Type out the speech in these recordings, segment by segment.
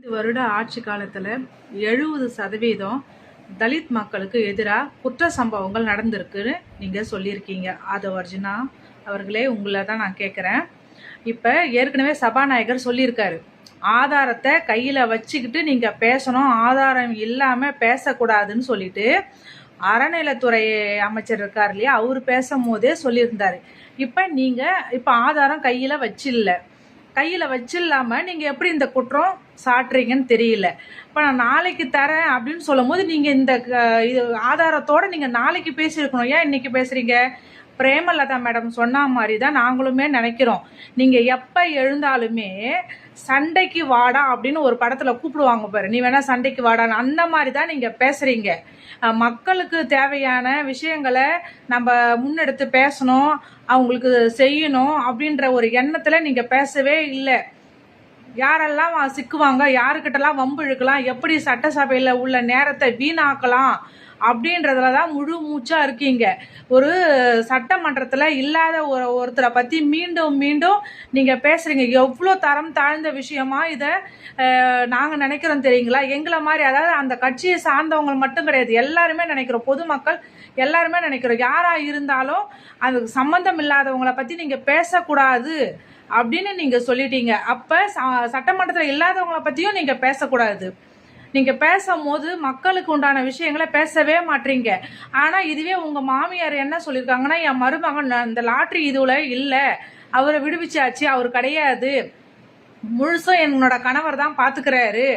5 வருட ஆட்சி காலத்தில் 70% தலித் மக்களுக்கு எதிராக குற்ற சம்பவங்கள் நடந்திருக்குன்னு நீங்கள் சொல்லியிருக்கீங்க. ஆதவர்ஜுனா அவர்களே, உங்களை தான் நான் கேட்குறேன். இப்போ ஏற்கனவே சபாநாயகர் சொல்லியிருக்காரு, ஆதாரத்தை கையில் வச்சுக்கிட்டு நீங்கள் பேசணும், ஆதாரம் இல்லாமல் பேசக்கூடாதுன்னு சொல்லிட்டு அறநிலைத்துறை அமைச்சர் இருக்கார் இல்லையா, அவர் பேசும்போதே சொல்லியிருந்தார். இப்போ ஆதாரம் கையில் வச்சில்லாமல் நீங்கள் எப்படி இந்த குற்றம் சாட்டுறீங்கன்னு தெரியல. இப்போ நான் நாளைக்கு தரேன் அப்படின்னு சொல்லும் போது நீங்கள் இந்த இது ஆதாரத்தோடு நீங்கள் நாளைக்கு பேசியிருக்கணும். ஏன் இன்னைக்கு பேசுகிறீங்க? பிரேமலதா மேடம் சொன்ன மாதிரி தான் நாங்களுமே நினைக்கிறோம். நீங்கள் எப்போ எழுந்தாலுமே சண்டைக்கு வாடா அப்படின்னு ஒரு படத்தில் கூப்பிடுவாங்க பாரு, நீ வேணா சண்டைக்கு வாடான்னு, அந்த மாதிரி தான் நீங்கள் பேசுகிறீங்க. மக்களுக்கு தேவையான விஷயங்களை நம்ம முன்னெடுத்து பேசணும், அவங்களுக்கு செய்யணும் அப்படின்ற ஒரு எண்ணத்தில் நீங்கள் பேசவே இல்லை. யாரெல்லாம் சிக்குவாங்க, யாருக்கிட்டலாம் வம்பு இழுக்கலாம், எப்படி சட்டசபையில் உள்ள நேரத்தை வீணாக்கலாம் அப்படின்றதுல தான் முழு மூச்சாக இருக்கீங்க. ஒரு சட்டமன்றத்தில் இல்லாத ஒருத்தரை பற்றி மீண்டும் மீண்டும் நீங்கள் பேசுகிறீங்க. எவ்வளோ தரம் தாழ்ந்த விஷயமா இதை நாங்கள் நினைக்கிறோம் தெரியுங்களா? எங்களை மாதிரி, அதாவது அந்த கட்சியை சார்ந்தவங்க மட்டும் கிடையாது, எல்லாருமே நினைக்கிறோம், பொதுமக்கள் எல்லாருமே நினைக்கிறோம். யாராக இருந்தாலும் அதுக்கு சம்மந்தம் இல்லாதவங்களை பற்றி நீங்கள் பேசக்கூடாது அப்படின்னு நீங்கள் சொல்லிட்டீங்க. அப்போ சட்டமன்றத்தில் இல்லாதவங்களை பற்றியும் நீங்கள் பேசக்கூடாது. நீங்கள் பேசும்போது மக்களுக்கு உண்டான விஷயங்களை பேசவே மாட்டீங்க. ஆனால் இதுவே உங்கள் மாமியார் என்ன சொல்லியிருக்காங்கன்னா, என் மருமகன் இந்த லாட்ரி இதுல இல்லை, அவரை விடுவிச்சாச்சு, அவர் கிடையாது, முழுசும் என்னோட கணவர் தான் பார்த்துக்கிறாரு,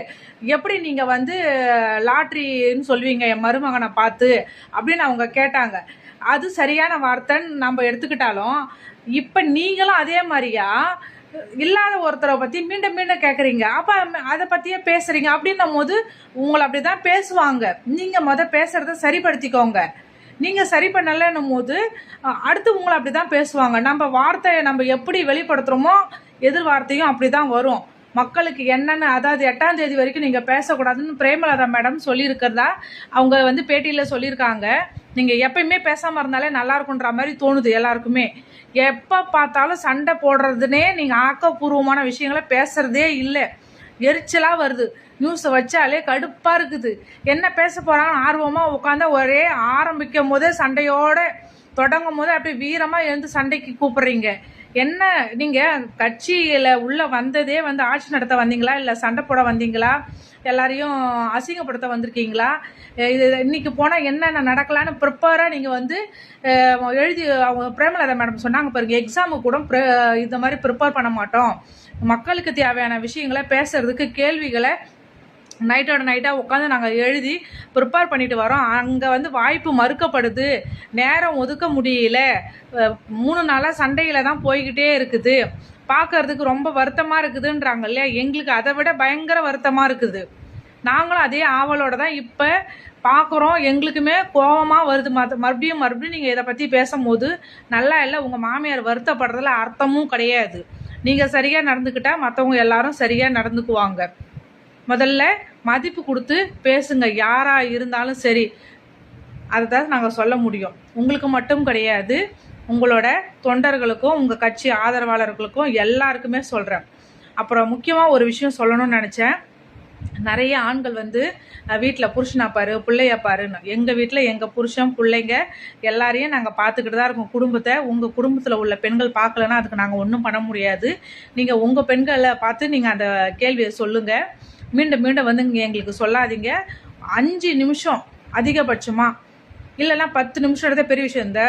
எப்படி நீங்கள் லாட்ரின்னு சொல்லுவீங்க என் மருமகனை பார்த்து அப்படின்னு அவங்க கேட்டாங்க. அது சரியான வார்த்தைன்னு நம்ம எடுத்துக்கிட்டாலும், இப்போ நீங்களும் அதே மாதிரியா இல்லாத ஒருத்தரை பற்றி மீண்டும் மீண்டும் கேட்குறீங்க. அப்போ அதை பற்றியே பேசுகிறீங்க. அப்படின்னும் போது உங்களை அப்படி தான் பேசுவாங்க. நீங்கள் பேசுகிறத சரிப்படுத்திக்கோங்க. நீங்கள் சரி பண்ணலைன்னும் போது அடுத்து உங்களை அப்படி தான் பேசுவாங்க. நம்ம வார்த்தையை நம்ம எப்படி வெளிப்படுத்துகிறோமோ எதிர் வார்த்தையும் அப்படி தான் வரும். மக்களுக்கு என்னென்ன, அதாவது 8ஆம் தேதி வரைக்கும் நீங்கள் பேசக்கூடாதுன்னு பிரேமலதா மேடம் சொல்லியிருக்கிறதா அவங்க பேட்டியில் சொல்லியிருக்காங்க. நீங்கள் எப்பயுமே பேசாமல் இருந்தாலே நல்லா இருக்குன்ற மாதிரி தோணுது எல்லாருக்குமே. எப்போ பார்த்தாலும் சண்டை போடுறதுனே, நீங்கள் ஆக்கப்பூர்வமான விஷயங்களை பேசுகிறதே இல்லை. எரிச்சலாக வருது. நியூஸை வச்சாலே கடுப்பாக இருக்குது. என்ன பேச போகிறாங்கன்னு ஆர்வமாக உட்காந்தா ஒரே ஆரம்பிக்கும் போதே சண்டையோடு தொடங்கும் போது அப்படியே வீரமாக எழுந்து சண்டைக்கு கூப்பிட்றீங்க. என்ன நீங்கள் கட்சியில் உள்ளே வந்ததே ஆட்சி நடத்த வந்தீங்களா, இல்லை சண்டை போட வந்தீங்களா, எல்லாரையும் அசிங்கப்படுத்த வந்திருக்கீங்களா? இது இன்னைக்கு போனால் என்னென்ன நடக்கலான்னு ப்ரிப்பேராக நீங்கள் எழுதி, அவங்க பிரேமலதா மேடம் சொன்னாங்க பாருங்க, எக்ஸாமுக்கு கூட இந்த மாதிரி ப்ரிப்பேர் பண்ண மாட்டோம், மக்களுக்கு தேவையான விஷயங்களை பேசுறதுக்கு கேள்விகளை நைட்டோட நைட்டாக உட்காந்து நாங்கள் எழுதி ப்ரிப்பேர் பண்ணிட்டு வரோம். அங்கே வாய்ப்பு மறுக்கப்படுது, நேரம் ஒதுக்க முடியல, 3 நாளாக சண்டையில் தான் போய்கிட்டே இருக்குது, பார்க்கறதுக்கு ரொம்ப வருத்தமாக இருக்குதுன்றாங்க இல்லையா? எங்களுக்கு அதை விட பயங்கர வருத்தமாக இருக்குது. நாங்களும் அதே ஆவலோடு தான் இப்போ பார்க்குறோம். எங்களுக்குமே கோபமாக வருது. மறுபடியும் நீங்கள் இதை பற்றி பேசும்போது நல்லா இல்லை. உங்கள் மாமியார் வருத்தப்படுறதுல அர்த்தமும் கிடையாது. நீங்கள் சரியாக நடந்துக்கிட்டால் மற்றவங்க எல்லாரும் சரியாக நடந்துக்குவாங்க. முதல்ல மதிப்பு கொடுத்து பேசுங்க, யாராக இருந்தாலும் சரி. அதை தான் நாங்கள் சொல்ல முடியும். உங்களுக்கு மட்டும் கிடையாது, உங்களோட தொண்டர்களுக்கும் உங்கள் கட்சி ஆதரவாளர்களுக்கும் எல்லாருக்குமே சொல்கிறேன். அப்புறம் முக்கியமாக ஒரு விஷயம் சொல்லணும்னு நினச்சேன். நிறைய ஆண்கள் வீட்டில் புருஷனா பாரு, பிள்ளைய பாருன்னு. எங்கள் வீட்டில் எங்கள் புருஷன், பிள்ளைங்க எல்லாரையும் நாங்கள் பார்த்துக்கிட்டு தான் இருக்கோம். குடும்பத்தை உங்கள் குடும்பத்தில் உள்ள பெண்கள் பார்க்கலன்னா அதுக்கு நாங்கள் ஒன்றும் பண்ண முடியாது. நீங்கள் உங்கள் பெண்களை பார்த்து நீங்கள் அந்த கேள்வியை சொல்லுங்கள். மீண்டும் மீண்டும் எங்களுக்கு சொல்லாதீங்க. 5 நிமிஷம் அதிகபட்சமாக, இல்லைன்னா 10 நிமிஷம் எடுத்த பெரிய விஷயம். இந்த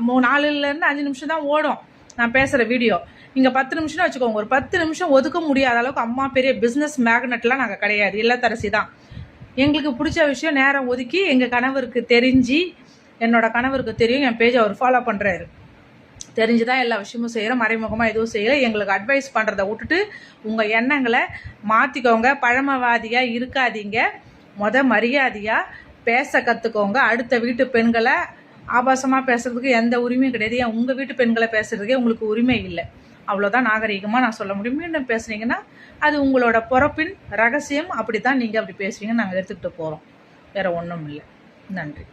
4லேருந்து 5 நிமிஷம் தான் ஓடும் நான் பேசுகிற வீடியோ. நீங்கள் 10 நிமிஷம்னு வச்சுக்கோங்க. ஒரு 10 நிமிஷம் ஒதுக்க முடியாத அளவுக்கு அம்மா பெரிய பிஸ்னஸ் மேக்னெட்லாம் நாங்கள் கிடையாது, இல்லத்தரசி தான். எங்களுக்கு பிடிச்ச விஷயம் நேரம் ஒதுக்கி எங்கள் கணவருக்கு தெரிஞ்சு, என்னோட கணவருக்கு தெரியும், என் பேஜை அவர் ஃபாலோ பண்ணுறாரு, தெரிஞ்சுதான் எல்லா விஷயமும் செய்கிறோம். மறைமுகமாக எதுவும் செய்யலை. எங்களுக்கு அட்வைஸ் பண்ணுறதை விட்டுட்டு உங்கள் எண்ணங்களை மாற்றிக்கோங்க. பழமவாதியாக இருக்காதீங்க. மரியாதையாக பேச கற்றுக்கோங்க. அடுத்த வீட்டு பெண்களை ஆபாசமாக பேசுறதுக்கு எந்த உரிமையும் கிடையாது. ஏன் உங்கள் வீட்டு பெண்களை பேசுறதுக்கே உங்களுக்கு உரிமை இல்லை. அவ்வளோதான் நாகரீகமாக நான் சொல்ல முடியும். மீண்டும் பேசுனீங்கன்னா அது உங்களோட பொறப்பின் ரகசியம். அப்படி தான் நீங்கள் அப்படி பேசுவீங்கன்னு நாங்கள் எடுத்துக்கிட்டு போகிறோம். வேறு ஒன்றும் இல்லை. நன்றி.